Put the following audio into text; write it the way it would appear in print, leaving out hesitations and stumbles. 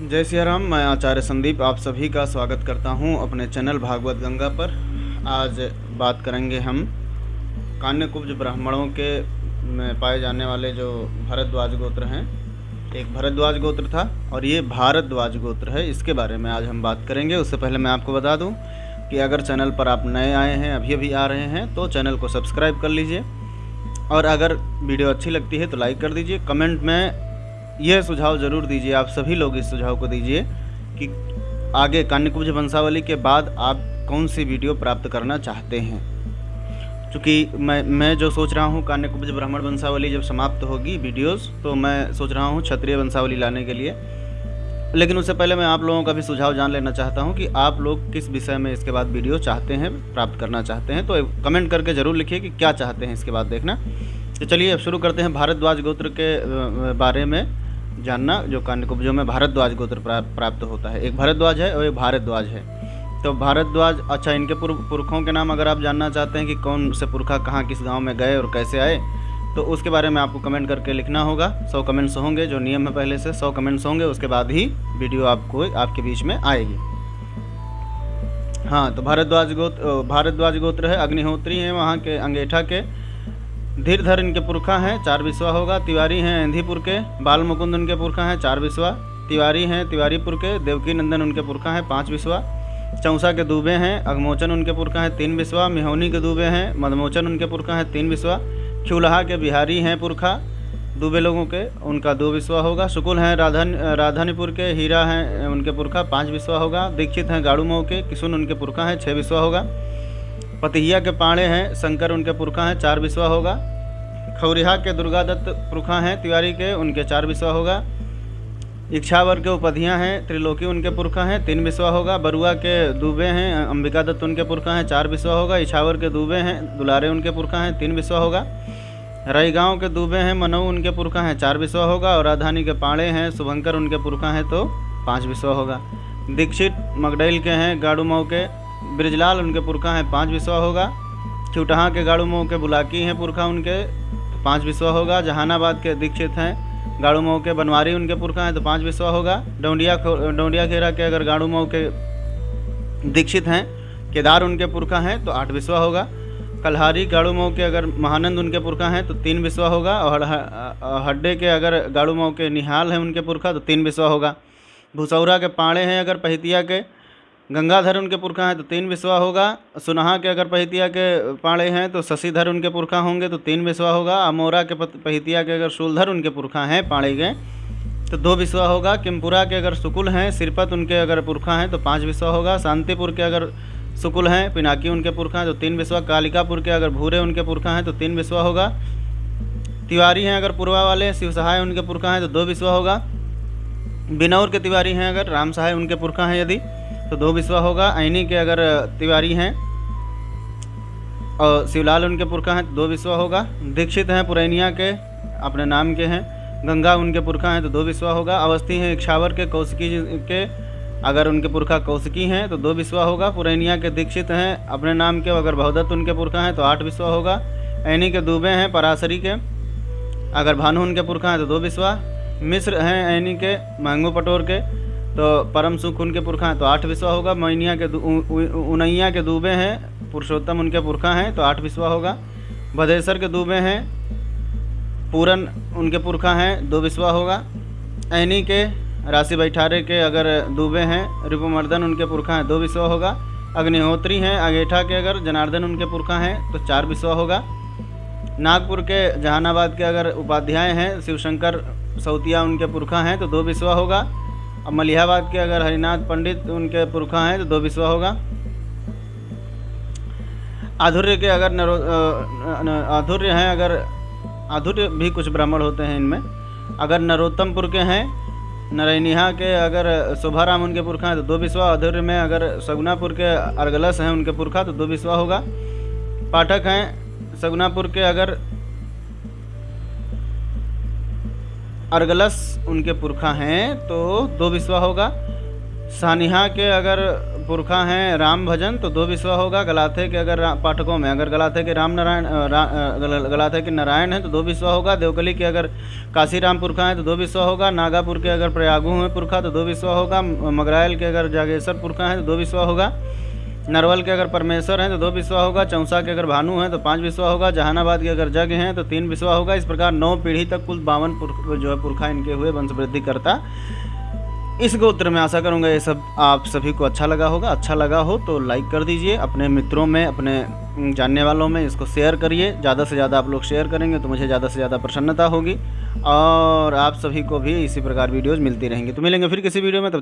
जय सिया राम। मैं आचार्य संदीप आप सभी का स्वागत करता हूं अपने चैनल भागवत गंगा पर। आज बात करेंगे हम कान्यकुब्ज ब्राह्मणों के में पाए जाने वाले जो भरद्वाज गोत्र हैं। एक भरद्वाज गोत्र था और ये भारद्वाज गोत्र है, इसके बारे में आज हम बात करेंगे। उससे पहले मैं आपको बता दूं कि अगर चैनल पर आप नए आए हैं, अभी आ रहे हैं, तो चैनल को सब्सक्राइब कर लीजिए और अगर वीडियो अच्छी लगती है तो लाइक कर दीजिए। कमेंट में यह सुझाव ज़रूर दीजिए, आप सभी लोग इस सुझाव को दीजिए कि आगे कान्यकुब्ज वंशावली के बाद आप कौन सी वीडियो प्राप्त करना चाहते हैं। क्योंकि मैं जो सोच रहा हूँ, कान्यकुब्ज ब्राह्मण वंशावली जब समाप्त होगी वीडियोस, तो मैं सोच रहा हूँ क्षत्रिय वंशावली लाने के लिए। लेकिन उससे पहले मैं आप लोगों का भी सुझाव जान लेना चाहता हूँ कि आप लोग किस विषय में इसके बाद वीडियो चाहते हैं, प्राप्त करना चाहते हैं। तो कमेंट करके ज़रूर लिखिए कि क्या चाहते हैं इसके बाद देखना। तो चलिए अब शुरू करते हैं भारद्वाज गोत्र के बारे में जानना, जो कान्यकुब्जों में भारद्वाज गोत्र प्राप्त होता है। एक भरद्वाज है और एक भारद्वाज है। तो भारद्वाज, अच्छा, इनके पुरखों के नाम अगर आप जानना चाहते हैं कि कौन से पुरखा कहाँ किस गांव में गए और कैसे आए, तो उसके बारे में आपको कमेंट करके लिखना होगा। 100 कमेंट्स होंगे, जो नियम है पहले से 100 कमेंट्स होंगे, उसके बाद ही वीडियो आपके बीच में आएगी। हाँ, तो भारद्वाज गोत्र है, अग्निहोत्री हैं वहाँ के, अंगेठा के। धीरधर इनके पुरखा हैं, 4 बिस्वा होगा। तिवारी हैं एंधीपुर के, बाल मुकुंद उनके पुरखा हैं, 4 बिस्वा। तिवारी हैं तिवारीपुर के, देवकी नंदन उनके पुरखा हैं, 5 बिस्वा। चौसा के दूबे हैं, अगमोचन उनके पुरखा हैं, 3 बिस्वा। मिहोनी के दूबे हैं, मदमोचन उनके पुरखा हैं, 3 बिस्वा। खिउलहा के बिहारी हैं पुरखा दूबे लोगों के, उनका 2 बिस्वा होगा। शुकुल हैं राधानीपुर के, हीरा हैं उनके पुरखा, 5 बिस्वा होगा। दीक्षित हैं गाड़ूमऊ के, किशुन उनके पुरखा हैं, 6 बिस्वा होगा। पतिहिया के पाड़े हैं, शंकर उनके पुरखा हैं, 4 बिस्वा होगा। खौरिहा के दुर्गादत्त पुरखा हैं तिवारी के, उनके 4 बिस्वा होगा। इच्छावर के उपधियाँ हैं, त्रिलोकी उनके पुरखा हैं, 3 बिस्वा होगा। बरुआ के दूबे हैं, अंबिका दत्त उनके पुरखा हैं, 4 बिस्वा होगा। इछावर के दूबे हैं, दुलारे उनके पुरखा हैं, 3 बिस्वा होगा। रईगांव के दूबे हैं, मनऊ उनके पुरखा हैं, 4 बिस्वा होगा। और राजधानी के पाड़े हैं, शुभंकर उनके पुरखा हैं, तो 5 बिस्वा होगा। दीक्षित मगडैल के हैं, गाड़ूमऊ के, ब्रिजलाल उनके पुरखा हैं, 5 बिस्वा होगा। चुटहा के गाड़ूमऊ के, बुलाकी हैं पुरखा उनके, 5 बिस्वा होगा। जहानाबाद के दीक्षित हैं, गाड़ूमऊ के, बनवारी उनके पुरखा हैं, तो 5 बिस्वा होगा। डोंडिया खेरा के अगर गाड़ूमऊ के दीक्षित हैं, केदार उनके पुरखा हैं, तो 8 बिस्वा होगा। कल्हारी गाड़ूमऊ के अगर महानंद उनके पुरखा हैं, तो 3 बिस्वा होगा। और हड्डे के अगर गाड़ूमऊ के निहाल हैं उनके पुरखा, तो 3 बिस्वा होगा। भूसौरा के पाड़े हैं अगर पहितिया के गंगाधर उनके पुरखा हैं, तो 3 बिस्वा होगा। सुनहा के अगर पहितिया के पाड़े हैं तो शशिधर उनके पुरखा होंगे, तो 3 बिस्वा होगा। अमोरा के पहितिया के अगर शूलधर उनके पुरखा हैं पाड़े गए, तो 2 बिस्वा होगा। किमपुरा के अगर सुकुल हैं, सिरपत उनके अगर पुरखा हैं, तो 5 बिस्वा होगा। शांतिपुर के अगर सुकुल हैं, पिनाकी उनके पुरखा हैं, तो 3 बिस्वा। कालिकापुर के अगर भूरे उनके पुरखा हैं, तो 3 बिस्वा होगा। तिवारी हैं अगर पूर्वा वाले, शिव सहाय उनके पुरखा हैं, तो 2 बिस्वा होगा। बिनौर के तिवारी हैं अगर राम सहाय उनके पुरखा हैं यदि, तो 2 बिस्वा होगा। ऐनी के अगर तिवारी हैं और शिवलाल उनके पुरखा हैं, तो 2 बिस्वा होगा। दीक्षित हैं पुरैनिया के, अपने नाम के हैं, गंगा उनके पुरखा हैं, तो 2 बिस्वा होगा। अवस्थी हैं इक्षावर के, कौशिकी के अगर उनके पुरखा कौशिकी हैं, तो 2 बिस्वा होगा। पुरैनिया के दीक्षित हैं अपने नाम के, अगर बहुदत्त उनके पुरखा हैं, तो 8 बिस्वा होगा। ऐनी के दूबे हैं पराशरी के, अगर भानु उनके पुरखा हैं, तो 2 बिस्वा। मिश्र हैं ऐनी के, महंगू पटोर के, तो परम सुख उनके पुरखा हैं, तो 8 बिस्वा होगा। मैनिया के उनैया के दूबे हैं, पुरुषोत्तम उनके पुरखा हैं, तो 8 बिस्वा होगा। भदेसर के दूबे हैं, पूरन उनके पुरखा हैं, 2 बिस्वा होगा। ऐनी के राशि बैठारे के अगर दूबे हैं, रिपुमर्दन उनके पुरखा हैं, 2 बिस्वा होगा। अग्निहोत्री हैं अंगेठा के अगर जनार्दन उनके पुरखा हैं, तो 4 बिस्वा होगा। नागपुर के जहानाबाद के अगर उपाध्याय हैं, शिवशंकर सौतिया उनके पुरखा हैं, तो 2 बिस्वा होगा। अब मलिहाबाद के अगर हरिनाथ पंडित उनके पुरखा हैं, तो 2 बिस्वा होगा। आधुर्य के अगर आधुर्य हैं अगर, आधुर्य भी कुछ ब्राह्मण होते हैं इनमें, अगर नरोत्तमपुर के हैं, नरैनिहा के अगर शोभाराम उनके पुरखा हैं, तो 2 बिस्वा। आधुर्य में अगर सगुनापुर के अर्गलस हैं उनके पुरखा, तो 2 बिस्वा होगा। पाठक हैं सगुनापुर के अगर अर्गलस उनके पुरखा हैं, तो 2 बिस्वा होगा। सानिहा के अगर पुरखा हैं राम भजन तो 2 बिस्वा होगा। गलाथे के अगर पाठकों में अगर गलाथे के राम नारायण गलाथे के नारायण हैं तो 2 बिस्वा होगा। देवकली के अगर काशी राम पुरखा हैं तो 2 बिस्वा होगा। नागापुर के अगर प्रयागू हैं पुरखा तो 2 बिस्वा होगा। मगरायल के अगर जागेश्वर पुरखा हैं तो 2 बिस्वा होगा। नरवल के अगर परमेश्वर हैं तो 2 बिस्वा होगा। चौसा के अगर भानु हैं तो 5 बिस्वा होगा। जहानाबाद के अगर जग हैं तो 3 बिस्वा होगा। इस प्रकार 9 पीढ़ी तक कुल 52 जो है पुरखा इनके हुए वंश वृद्धि करता इस गोत्र में। आशा करूंगा ये सब आप सभी को अच्छा लगा होगा। अच्छा लगा हो तो लाइक कर दीजिए, अपने मित्रों में, अपने जानने वालों में इसको शेयर करिए। ज़्यादा से ज़्यादा आप लोग शेयर करेंगे तो मुझे ज़्यादा से ज़्यादा प्रसन्नता होगी और आप सभी को भी इसी प्रकार वीडियोज़ मिलती रहेंगी। तो मिलेंगे फिर किसी वीडियो में, तब तक